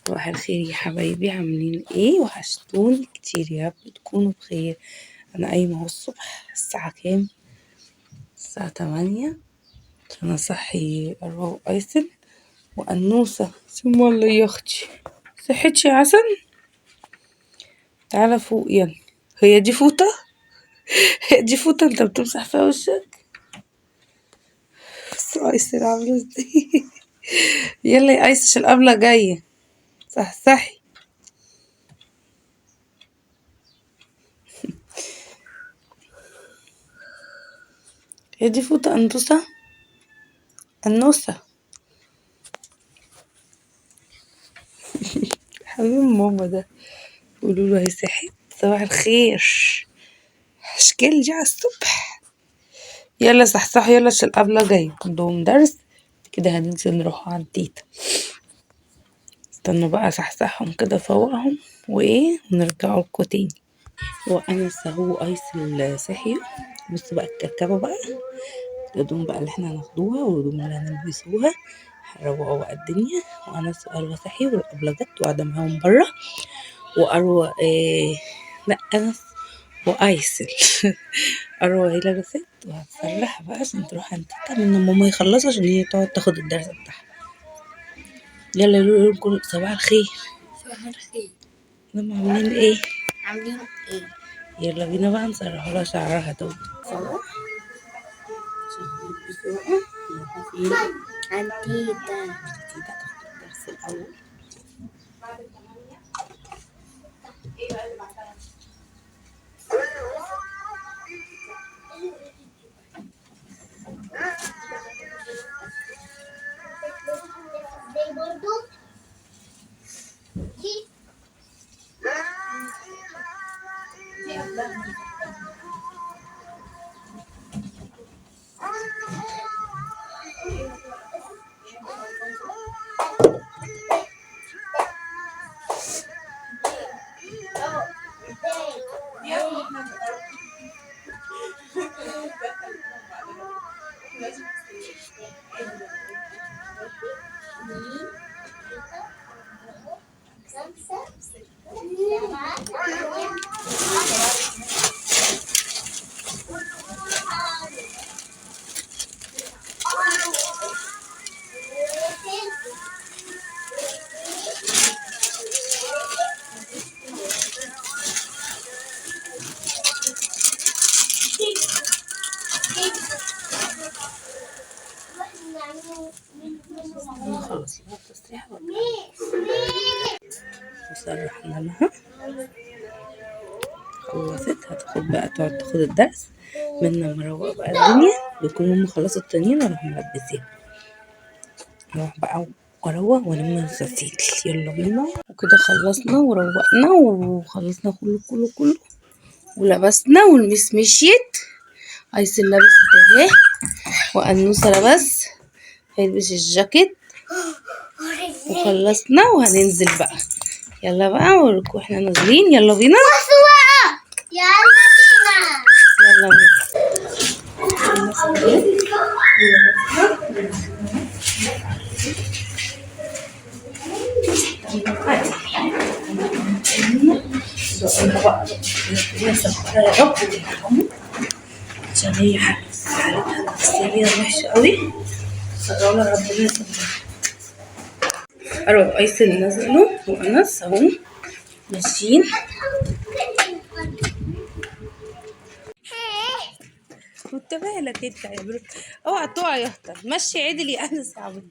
صباح الخير يا حبايبي، عاملين ايه؟ وحشتوني كتير، يا رب تكونوا بخير. انا قايمه اهو الصبح. الساعه كام؟ الساعه 8 عشان اصحي اروح ايسن وانوسه. ثم الله يا اختي، صحتش يا عسل؟ تعالى فوق يلا. هي دي فوطه؟ هي دي فوطه انت بتمسح فيها وشك؟ بس ايسن عامله ازاي؟ يلا يا ايسن عشان القبله جايه. صحصحي. هي دي فوطه انوسه؟ انوسه حبيب ماما ده. قولوا له هي صحت. صباح الخير. اشكال دي على الصبح. يلا صحصح يلا عشان القبلة جاية عندهم درس كده، هننزل نروح عند تيتا. استنوا بقى صحصحهم كده فوقهم وايه ونرجعوا لكم تاني. وانا اهو ايس صحي. بصوا بقى الكركبة بقى، الهدوم بقى اللي احنا هناخدوها والهدوم اللي هنلبسوها، هنروقوا بقى الدنيا. وانا أروى صحي والقبلة جت وقاعدة معاهم برا. وأروى لا أنس وأيسل. أروى هي لبست وهتسرح بقى عشان تروح عند تيتا من ماما يخلص عشان هي تقعد تاخد الدرس بتاعها. يلا يقولوا لهم كل صباح الخير. صباح الخير. هم عاملين ايه؟ عاملين ايه؟ يلا بينا بقى نسرح لها شعرها ده. صباح عشان يلبسوها. نروحوا فين؟ عند تيتا. تيتا تاخد الدرس الأول. خلاص يبقى التسريح وسرحنا لها. خلصت هتاخد بقى تقعد تاخد الدرس منا مروق بقى الدنيا. بيكونوا هم خلصوا التانيين اروح ملبسيها. نروح بقى واروق وانام الغسيل. يلا بينا. وكده خلصنا وروقنا وخلصنا كله ولبسنا والمس مشيت. ايسن لبست اهي وانوسه لبس هيلبس الجاكيت. وخلصنا وهننزل بقى. يلا بقى اوريكم واحنا نازلين. يلا بينا. يلا عشان هي حالتها النفسية وحشة قوي. فدولة ربنا يسامحها. أروح أيسن نزلوا وأنس أهو ماشيين. كنت بالك انت يا برو. اوعى تقع يا اختي. مشي عدل يا انس يا عبد.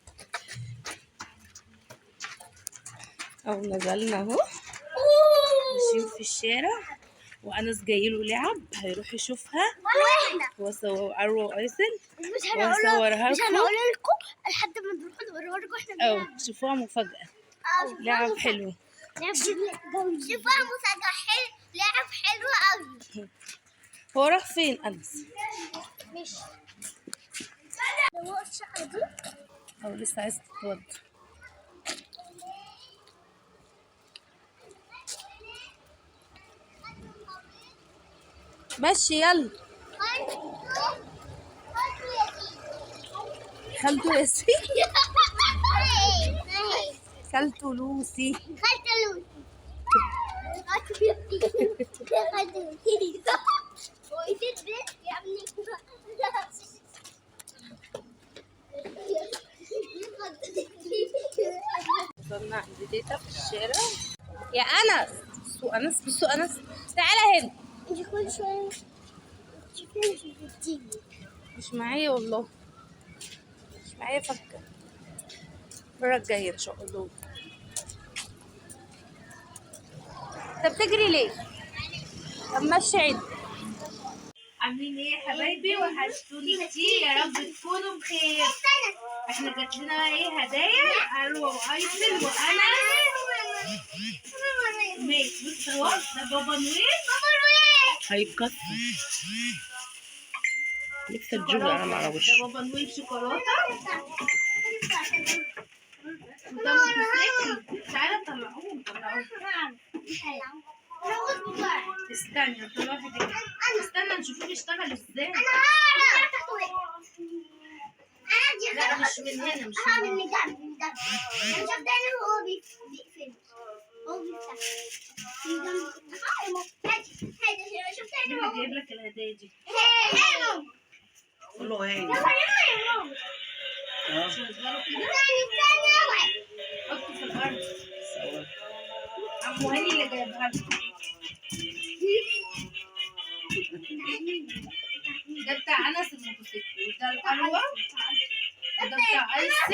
اهو نزلنا اهو ماشيين في الشارع. وانس جايله لعب هيروح يشوفها. اروى وايسن وهصورها مش لكم. هنقول لكم لحد ما نروح نوريها لكم احنا بنلعب. شوفوها مفاجأة. لعب حلو. شوفوها مفاجأة حلو. لعب حلو قوي. هو راح فين انس؟ مش هو الشقة دي؟ او لسه عايز تتوضى. ماشي يلا. خالته ياسين. خالته لوسي. خالته لوسي. خالته لوسي. وقيت البيت يا ابني. وصلنا عند تيتا في الشارع. يا انس، بصوا انس، بصوا انس، تعالى هنا. انت كل شويه شوفي مش بتيجي. مش معايا والله، مش معايا فكه. المره الجايه ان شاء الله. انت بتجري ليه؟ طب مشي عيد. عاملين ايه يا حبايبي؟ وحشتوني كتير، يا رب تكونوا بخير. احنا جات لنا بقى ايه هدايا، اروى وايسل وانا ماشي. بص اهو، ده بابا نويل. هيتكسر لسه الجوع، انا معرفش. ده بابا نويل شوكولاته. ده موتوسيكل. تعالى طلعوه طلعوه. استنى طلع واحد. استنى نشوفه بيشتغل ازاي. لا مش من هنا، مش من هنا. انا شفت انا هو بيقفل. هو بيفتح. شفت مين انا اللي جايب لك الهدايا دي؟ قول له ايه؟ شغله كده. حطه في الارض. عمو هاني اللي جايبها لك. ده بتاع انس الموتوسيكل، وده الاروى، وده بتاع ايسن.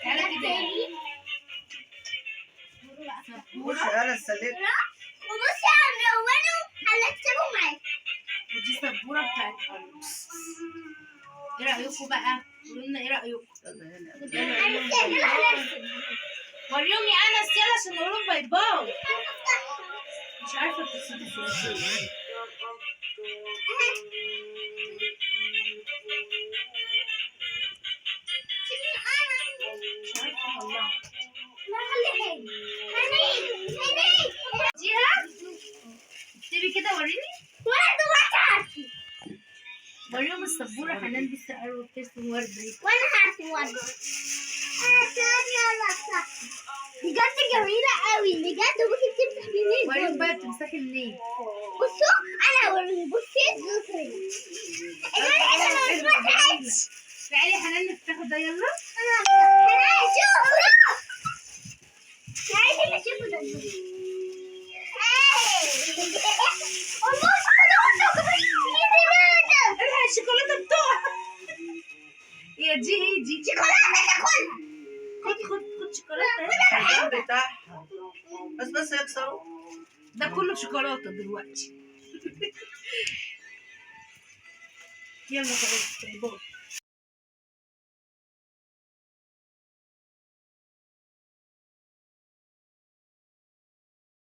تعالى كده. بص انا السلك. وبصي هنلونه هنكتبه معاك. ودي سبوره بتاعت انس. ايه رايكم بقى؟ قولوا لنا ايه رايكم. وريهم يا انس يلا عشان نقول لهم باي باي. مش عارفه تصيدي فين. مش عارفه اطلعها. اديها. اكتبي كده وريني. وريهم السبوره. حنان لسه قالوا بترسم ورده. وانا هرسم ورده. بجد جميلة قوي بجد. ممكن تمسح منين؟ وريهم بقى بتمسحي منين. بصوا انا اوريكم. بصي انا ما فتحتش. تعالي يا حنان نفتحه ده يلا. انا شوف. تعالي نشوف ده. الحق الشوكولاته بتوع. يا دي ايه دي؟ شوكولاتة تاكلها. خد شوكولاته. الجنب بتاعها بس يكسروا. ده كله شوكولاته دلوقتي. يلا خلاص باي.